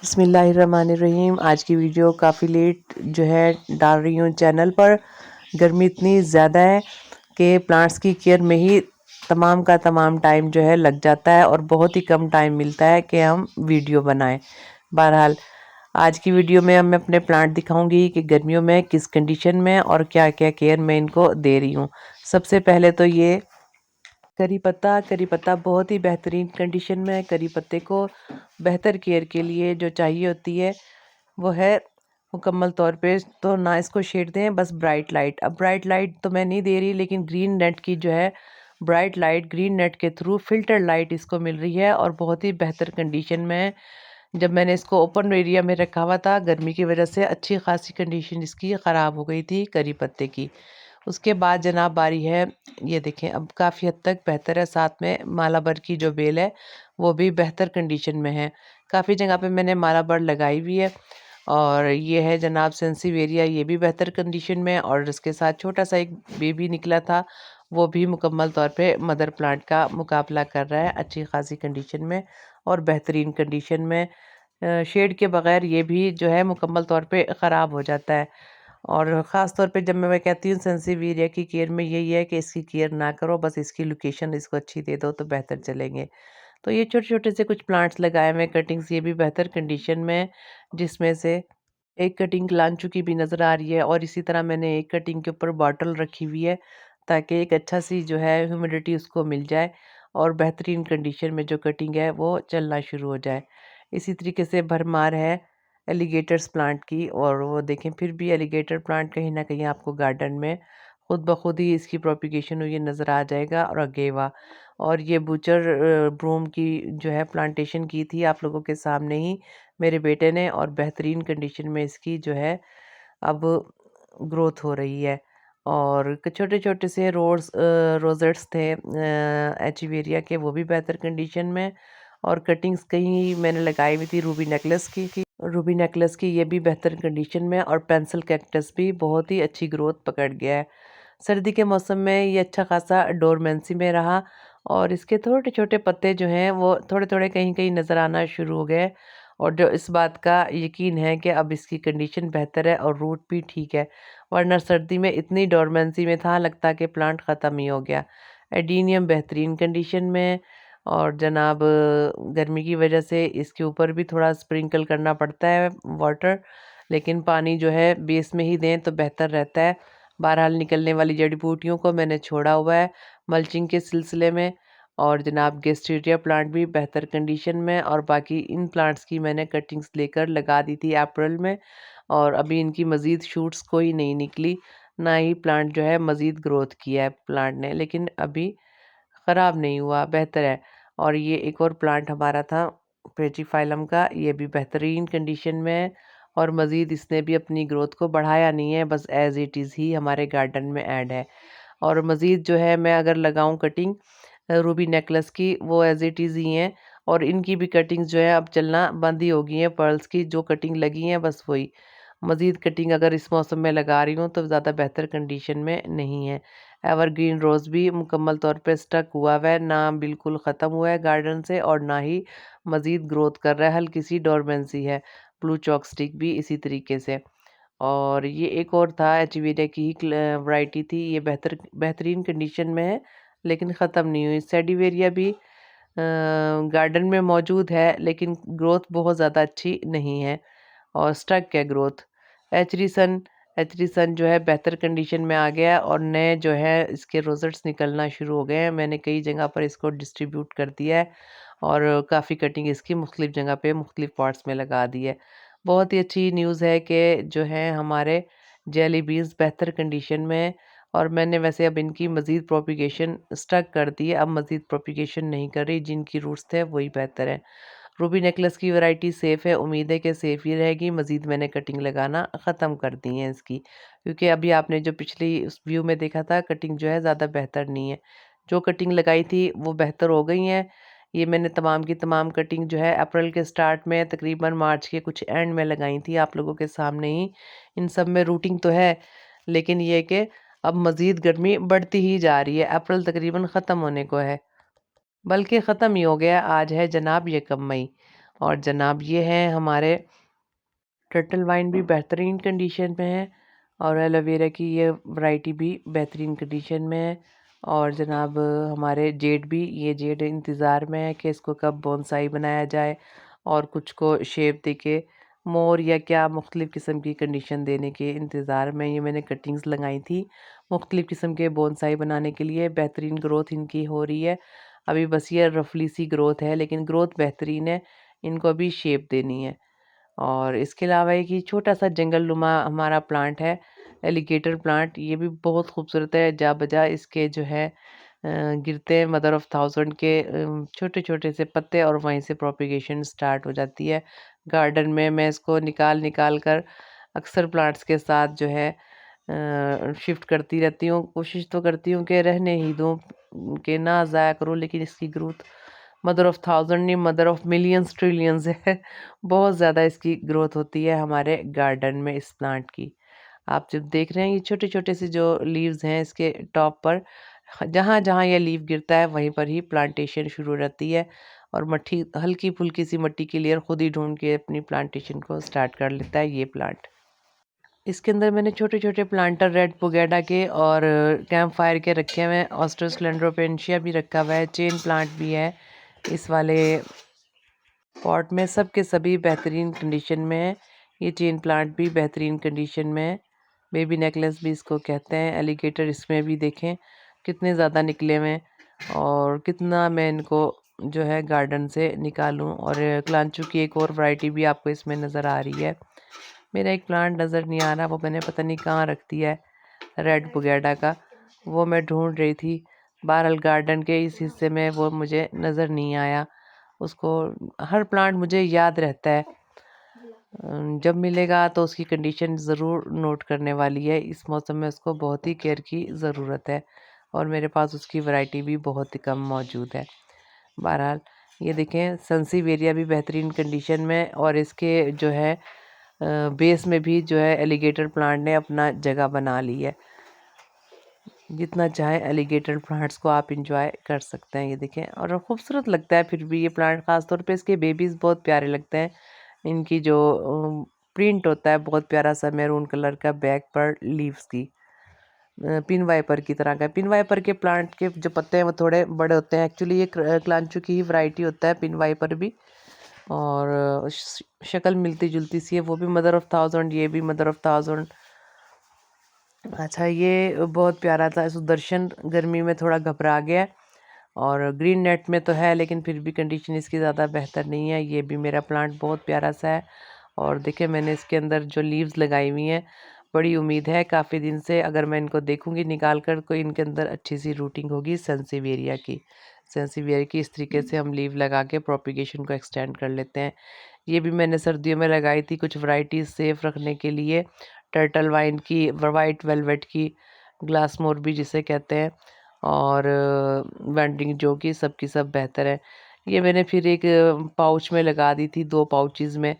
बिस्मिल्लाहिर्रहमानिर्रहीम। आज की वीडियो काफ़ी लेट जो है डाल रही हूँ चैनल पर। गर्मी इतनी ज़्यादा है कि प्लांट्स की केयर में ही तमाम का तमाम टाइम जो है लग जाता है और बहुत ही कम टाइम मिलता है कि हम वीडियो बनाएं। बहरहाल आज की वीडियो में मैं अपने प्लांट दिखाऊंगी कि गर्मियों में किस कंडीशन में और क्या क्या केयर मैं इनको दे रही हूँ। सबसे पहले तो ये करी पत्ता बहुत ही बेहतरीन कंडीशन में है। करी पत्ते को बेहतर केयर के लिए जो चाहिए होती है वो है मुकम्मल तौर पे तो ना इसको शेड दें, बस ब्राइट लाइट। अब ब्राइट लाइट तो मैं नहीं दे रही, लेकिन ग्रीन नेट की जो है ब्राइट लाइट, ग्रीन नेट के थ्रू फिल्टर लाइट इसको मिल रही है और बहुत ही बेहतर कंडीशन में है। जब मैंने इसको ओपन एरिया में रखा हुआ था, गर्मी की वजह से अच्छी खासी कंडीशन इसकी ख़राब हो गई थी करी पत्ते की। उसके बाद जनाब बारी है, ये देखें अब काफ़ी हद तक बेहतर है। साथ में मालाबर की जो बेल है वो भी बेहतर कंडीशन में है। काफ़ी जगह पे मैंने मालाबर लगाई हुई है। और ये है जनाब सेंसिवेरिया, ये भी बेहतर कंडीशन में है। और इसके साथ छोटा सा एक बेबी निकला था, वो भी मुकम्मल तौर पे मदर प्लांट का मुकाबला कर रहा है अच्छी खासी कंडीशन में और बेहतरीन कंडीशन में। शेड के बगैर ये भी जो है मुकम्मल तौर पे ख़राब हो जाता है। और ख़ास तौर पे जब मैं कहती हूँ सेंसिवेरिया की केयर में यही है कि इसकी केयर ना करो, बस इसकी लोकेशन इसको अच्छी दे दो तो बेहतर चलेंगे। तो ये छोटे-छोटे से कुछ प्लांट्स लगाए हुए हैं, कटिंग्स ये भी बेहतर कंडीशन में है, जिसमें से एक कटिंग लान चुकी भी नज़र आ रही है। और इसी तरह मैंने एक कटिंग के ऊपर बॉटल रखी हुई है ताकि एक अच्छा सी जो है ह्यूमिडिटी उसको मिल जाए और बेहतरीन कंडीशन में जो कटिंग है वो चलना शुरू हो जाए। इसी तरीके से भरमार है एलिगेटर्स प्लांट की। और वो देखें फिर भी एलिगेटर प्लांट कहीं ना कहीं आपको गार्डन में खुद ब खुद ही इसकी प्रोपिगेशन हुई नज़र आ जाएगा और अगेवा। और ये बूचर ब्रूम की जो है प्लांटेशन की थी आप लोगों के सामने ही मेरे बेटे ने, और बेहतरीन कंडीशन में इसकी जो है अब ग्रोथ हो रही है। और छोटे छोटे से रोजेट्स थे एचिवेरिया के, वो भी बेहतर कंडीशन में। और कटिंग्स कहीं मैंने लगाई हुई थी रूबी नेकलेस की, ये भी बेहतर कंडीशन में। और पेंसिल कैक्टस भी बहुत ही अच्छी ग्रोथ पकड़ गया है। सर्दी के मौसम में ये अच्छा खासा डोरमेंसी में रहा और इसके छोटे छोटे पत्ते जो हैं वो थोड़े थोड़े कहीं कहीं नज़र आना शुरू हो गए। और जो इस बात का यकीन है कि अब इसकी कंडीशन बेहतर है और रूट भी ठीक है, वरना सर्दी में इतनी डोरमेंसी में था लगता कि प्लांट ख़त्म ही हो गया। एडीनियम बेहतरीन कंडीशन में। और जनाब गर्मी की वजह से इसके ऊपर भी थोड़ा स्प्रिंकल करना पड़ता है वाटर, लेकिन पानी जो है बेस में ही दें तो बेहतर रहता है। बहरहाल निकलने वाली जड़ी बूटियों को मैंने छोड़ा हुआ है मल्चिंग के सिलसिले में। और जनाब गेस्टीरिया प्लांट भी बेहतर कंडीशन में। और बाकी इन प्लांट्स की मैंने कटिंग्स लेकर लगा दी थी अप्रैल में, और अभी इनकी मज़ीद शूट्स कोई नहीं निकली, ना ही प्लांट जो है मज़ीद ग्रोथ किया है प्लांट ने, लेकिन अभी ख़राब नहीं हुआ, बेहतर है। और ये एक और प्लांट हमारा था पेचिफाइलम का, ये भी बेहतरीन कंडीशन में है और मज़ीद इसने भी अपनी ग्रोथ को बढ़ाया नहीं है, बस एज़ इट इज़ ही हमारे गार्डन में ऐड है। और मज़ीद जो है मैं अगर लगाऊं कटिंग रूबी नेकलेस की, वो एज़ इट इज़ ही हैं। और इनकी भी कटिंग्स जो है अब चलना बंद ही हो गई हैं, पर्ल्स की जो कटिंग लगी हैं बस वही। मज़ीद कटिंग अगर इस मौसम में लगा रही हूँ तो ज़्यादा बेहतर कंडीशन में नहीं है। एवरग्रीन रोज़ भी मुकम्मल तौर पे स्टक हुआ हुआ है, ना बिल्कुल ख़त्म हुआ है गार्डन से और ना ही मज़ीद ग्रोथ कर रहा है, हल्की सी डोरमेंसी है। ब्लू चॉक स्टिक भी इसी तरीके से। और ये एक और था एचवीरिया की ही वैरायटी थी, ये बेहतरीन कंडीशन में है लेकिन ख़त्म नहीं हुई। सेडिवेरिया भी गार्डन में मौजूद है लेकिन ग्रोथ बहुत ज़्यादा अच्छी नहीं है और स्टक है ग्रोथ। एचरीसन एचरीसन जो है बेहतर कंडीशन में आ गया है और नए जो है इसके रोजेट्स निकलना शुरू हो गए हैं। मैंने कई जगह पर इसको डिस्ट्रीब्यूट कर दिया है और काफ़ी कटिंग इसकी मुख्तलिफ जगह पे मुख्तलिफ पार्ट्स में लगा दी है। बहुत ही अच्छी न्यूज़ है कि जो है हमारे जेली बीन्स बेहतर कंडीशन में है। और मैंने वैसे अब इनकी मज़ीद प्रोपिगेशन स्टक कर दी है, अब मज़ीद प्रोपिगेशन नहीं कर रही, जिनकी रूट्स थे वही बेहतर है। रूबी नेकलेस की वैरायटी सेफ़ है, उम्मीद है कि सेफ़ ही रहेगी। मज़ीद मैंने कटिंग लगाना ख़त्म कर दी है इसकी, क्योंकि अभी आपने जो पिछली उस व्यू में देखा था कटिंग जो है ज़्यादा बेहतर नहीं है। जो कटिंग लगाई थी वो बेहतर हो गई हैं। ये मैंने तमाम की तमाम कटिंग जो है अप्रैल के स्टार्ट में तकरीबन मार्च के कुछ एंड में लगाई थी आप लोगों के सामने ही। इन सब में रूटिंग तो है, लेकिन ये कि अब मज़ीद गर्मी बढ़ती ही जा रही है। अप्रैल तकरीबन ख़त्म होने को है, बल्कि ख़त्म ही हो गया। आज है जनाब 1 मई और जनाब ये है हमारे टर्टल वाइन भी बेहतरीन कंडीशन में है और एलोवेरा की ये वैरायटी भी बेहतरीन कंडीशन में है। और जनाब हमारे जेड भी, ये जेड इंतज़ार में है कि इसको कब बोनसाई बनाया जाए और कुछ को शेप दे के मोर या क्या मुख्तलिफ़ किस्म की कंडीशन देने के इंतज़ार में ये मैंने कटिंग्स लगाई थी मुख्तलिफ़ किस्म के बोनसाई बनाने के लिए। बेहतरीन ग्रोथ इनकी हो रही है। अभी बस ये रफली सी ग्रोथ है लेकिन ग्रोथ बेहतरीन है। इनको अभी शेप देनी है। और इसके अलावा एक ये छोटा-सा जंगल नुमा हमारा प्लांट है, एलिगेटर प्लांट। ये भी बहुत खूबसूरत है, जा-बजा इसके जो है गिरते हैं मदर ऑफ़ थाउज़ेंड के छोटे-छोटे से पत्ते और वहीं से प्रोपेगेशन स्टार्ट हो जाती है। गार्डन में मैं इसको निकाल-निकाल कर अक्सर प्लांट्स के साथ जो है शिफ्ट करती रहती हूँ। कोशिश तो करती हूँ कि रहने ही दूँ, कि ना ज़ाया करूँ, लेकिन इसकी ग्रोथ मदर ऑफ़ थाउज़ेंड नहीं, मदर ऑफ़ मिलियंस ट्रिलियंस है। बहुत ज़्यादा इसकी ग्रोथ होती है हमारे गार्डन में इस प्लांट की। आप जब देख रहे हैं ये छोटे-छोटे से जो लीव्स हैं इसके टॉप पर, जहाँ-जहाँ ये लीफ गिरता है वहीं पर ही प्लांटेशन शुरू हो जाती है और मट्टी हल्की-फुल्की सी मट्टी की लेयर खुद ही ढूँढ के अपनी प्लांटेशन को स्टार्ट कर लेता है ये प्लांट। इसके अंदर मैंने छोटे-छोटे प्लांटर रेड पुगेडा के और कैंप फायर के रखे हुए हैं, ऑस्ट्रोस्लेंड्रोपेंशिया भी रखा हुआ है, चेन प्लांट भी है इस वाले पॉट में। सब के सभी बेहतरीन कंडीशन में है। ये चेन प्लांट भी बेहतरीन कंडीशन में है। बेबी नेकलेस भी इसको कहते हैं। एलिगेटर इसमें भी देखें कितने ज़्यादा निकले हुए हैं और कितना मैं इनको जो है गार्डन से निकालूं। और क्लांचू की एक और वैरायटी भी आपको इसमें नज़र आ रही है। मेरा एक प्लांट नज़र नहीं आ रहा, वो मैंने पता नहीं कहाँ रख दिया है, रेड पुगेडा का। वो मैं ढूंढ रही थी, बहरहाल गार्डन के इस हिस्से में वो मुझे नज़र नहीं आया। उसको हर प्लांट मुझे याद रहता है, जब मिलेगा तो उसकी कंडीशन ज़रूर नोट करने वाली है। इस मौसम में उसको बहुत ही केयर की ज़रूरत है और मेरे पास उसकी वैरायटी भी बहुत ही कम मौजूद है। बहरहाल ये देखें सनसीवेरिया भी बेहतरीन कंडीशन में और इसके जो है बेस में भी जो है एलिगेटर प्लांट ने अपना जगह बना ली है। जितना चाहे एलिगेटर प्लांट्स को आप इंजॉय कर सकते हैं। ये देखें और खूबसूरत लगता है फिर भी ये प्लांट, ख़ास तौर पे इसके बेबीज़ बहुत प्यारे लगते हैं। इनकी जो प्रिंट होता है बहुत प्यारा सा मैरून कलर का बैक पर लीव्स की, पिन वाइपर की तरह का। पिन वाइपर के प्लांट के जो पत्ते हैं वो थोड़े बड़े होते हैं। एक्चुअली ये क्लांचू की ही वैरायटी होता है पिन वाइपर भी। और शक्ल मिलती जुलती सी है, वो भी मदर ऑफ़ थाउज़ेंड, ये भी मदर ऑफ़ थाउज़ेंड। अच्छा ये बहुत प्यारा था सुदर्शन, गर्मी में थोड़ा घबरा गया और ग्रीन नेट में तो है लेकिन फिर भी कंडीशन इसकी ज़्यादा बेहतर नहीं है। ये भी मेरा प्लांट बहुत प्यारा सा है और देखिए मैंने इसके अंदर जो लीव्स लगाई हुई हैं, बड़ी उम्मीद है काफ़ी दिन से अगर मैं इनको देखूंगी निकाल कर कोई इनके अंदर अच्छी सी रूटिंग होगी सेंसिवेरिया की। सेंसिवेरिया की इस तरीके से हम लीव लगा के प्रोपिगेशन को एक्सटेंड कर लेते हैं। ये भी मैंने सर्दियों में लगाई थी कुछ वैरायटीज़ सेफ रखने के लिए, टर्टल वाइन की, वाइट वेलवेट की, ग्लास मोर भी जिसे कहते हैं, और वेंडिंग जो कि सब की सब बेहतर है। ये मैंने फिर एक पाउच में लगा दी थी, 2 पाउचेज़ में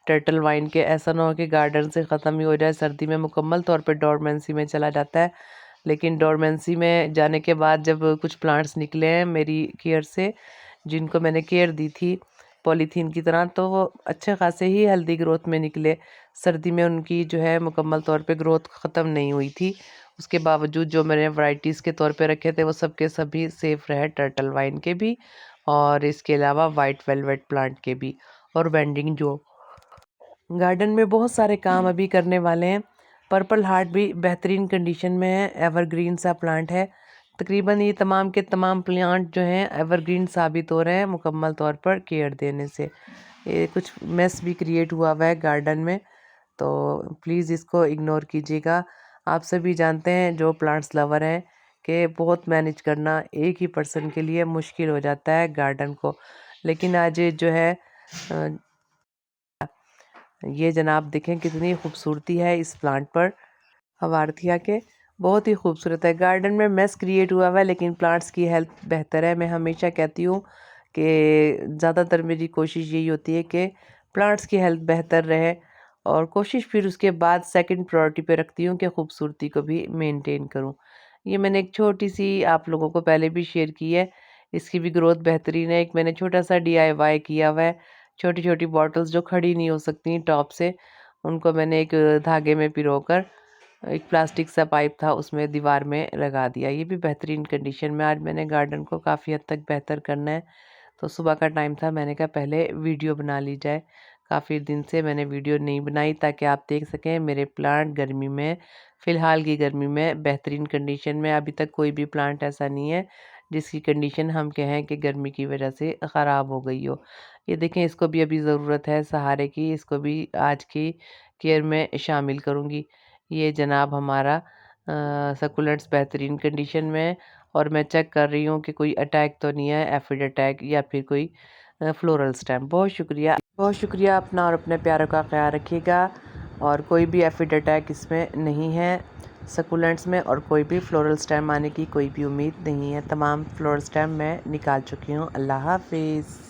टर्टल वाइन के। ऐसा ना हो कि गार्डन से ख़त्म ही हो जाए, सर्दी में मुकम्मल तौर पे डोरमेंसी में चला जाता है। लेकिन डोरमेंसी में जाने के बाद जब कुछ प्लांट्स निकले हैं मेरी केयर से, जिनको मैंने केयर दी थी पॉलीथीन की तरह, तो वो अच्छे खासे ही हेल्दी ग्रोथ में निकले। सर्दी में उनकी जो है मुकम्मल तौर पे ग्रोथ ख़त्म नहीं हुई थी। उसके बावजूद जो मैंने वैराइटीज़ के तौर पे रखे थे वो सब के सभी सेफ़ रहे, टर्टल वाइन के भी और इसके अलावा वाइट वेलवेट प्लांट के भी और बेंडिंग जो। गार्डन में बहुत सारे काम अभी करने वाले हैं। पर्पल हार्ट भी बेहतरीन कंडीशन में है, एवरग्रीन सा प्लांट है। तकरीबन ये तमाम के तमाम प्लांट जो हैं एवरग्रीन साबित हो रहे हैं मुकम्मल तौर पर केयर देने से। ये कुछ मेस भी क्रिएट हुआ है गार्डन में, तो प्लीज़ इसको इग्नोर कीजिएगा। आप सभी जानते हैं जो प्लांट्स लवर हैं कि बहुत मैनेज करना एक ही पर्सन के लिए मुश्किल हो जाता है गार्डन को। लेकिन आज जो है अ, ये जनाब देखें कितनी खूबसूरती है इस प्लांट पर, हवारथिया के। बहुत ही खूबसूरत है। गार्डन में मेस क्रिएट हुआ हुआ है लेकिन प्लांट्स की हेल्थ बेहतर है। मैं हमेशा कहती हूँ कि ज़्यादातर मेरी कोशिश यही होती है कि प्लांट्स की हेल्थ बेहतर रहे और कोशिश फिर उसके बाद सेकंड प्रायोरिटी पे रखती हूँ कि खूबसूरती को भी मेंटेन करूँ। ये मैंने एक छोटी सी आप लोगों को पहले भी शेयर की है, इसकी भी ग्रोथ बेहतरीन है। एक मैंने छोटा सा DIY किया हुआ है, छोटी छोटी बॉटल्स जो खड़ी नहीं हो सकती टॉप से, उनको मैंने एक धागे में पिरोकर एक प्लास्टिक सा पाइप था उसमें दीवार में लगा दिया। ये भी बेहतरीन कंडीशन में। आज मैंने गार्डन को काफ़ी हद तक बेहतर करना है, तो सुबह का टाइम था, मैंने कहा पहले वीडियो बना ली जाए। काफ़ी दिन से मैंने वीडियो नहीं बनाई ताकि आप देख सकें मेरे प्लांट गर्मी में, फ़िलहाल की गर्मी में बेहतरीन कंडीशन में। अभी तक कोई भी प्लांट ऐसा नहीं है जिसकी कंडीशन हम कहें कि गर्मी की वजह से ख़राब हो गई हो। ये देखें, इसको भी अभी ज़रूरत है सहारे की, इसको भी आज की केयर में शामिल करूँगी। ये जनाब हमारा सकुलेंट्स बेहतरीन कंडीशन में है, और मैं चेक कर रही हूँ कि कोई अटैक तो नहीं है, एफिड अटैक या फिर कोई फ्लोरल स्टेम। बहुत शुक्रिया अपना और अपने प्यारों का ख्याल रखिएगा। और कोई भी एफिड अटैक इसमें नहीं है सकुलेंट्स में, और कोई भी फ्लोरल स्टेम आने की कोई भी उम्मीद नहीं है। तमाम फ्लोरल स्टेम मैं निकाल चुकी हूँ। अल्लाह हाफिज़।